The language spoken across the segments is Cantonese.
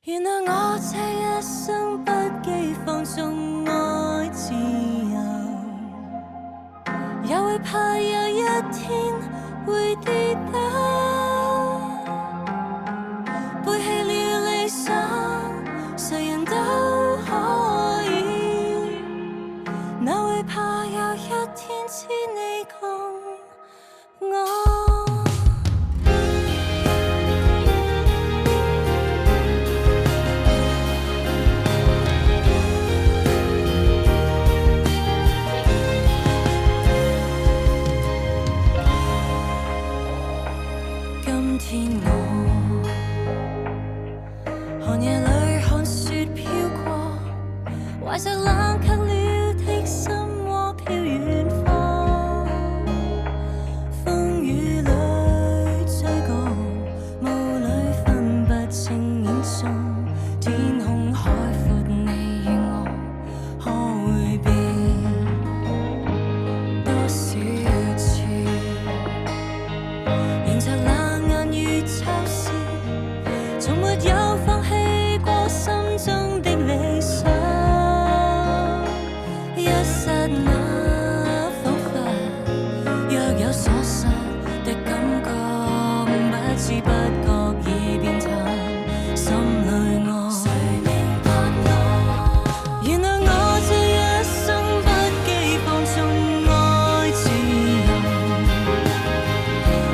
原来我这一生不羁放纵爱自由，也会怕有一天会跌倒。背弃了理想，谁人都可以，哪会怕有一天只你共我。今天我寒夜里看雪飘过，怀着冷却了的心窝飘远方。风雨里追赶，雾里分不清影踪。天空海阔，你与我可会变多少次？迎着冷眼與嘲笑，從沒有放棄過心中的理想。一剎那彷彿若有所失的感覺，不知不覺已變淡，心裏愛。誰明白我？原來我這一生不羈放縱愛自由，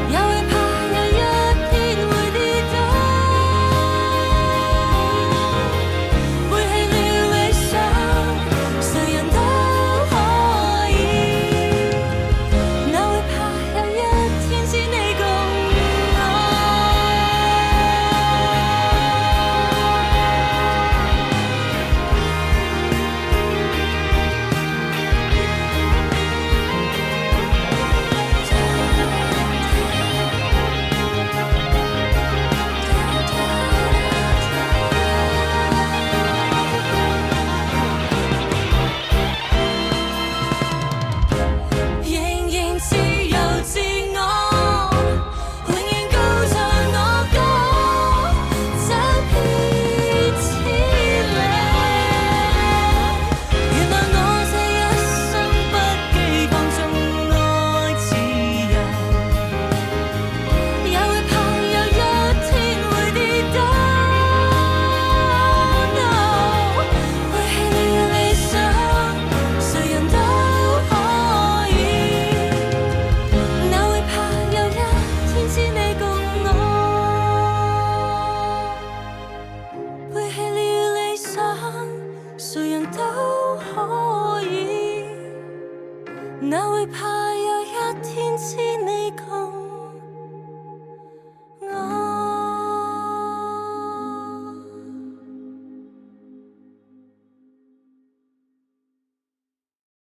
也會怕有一天會跌倒。背棄了理想，誰人都可以，哪會怕有一天只你共我。仍然自由自我，永遠高唱我歌，走遍千里。原來我這一生不羈放縱愛自由，也會怕有一天會跌倒。No， 背棄了理想，誰人都可以，哪會怕有一天只你共我。背棄了理想，誰人都可以，哪會怕有一天只你共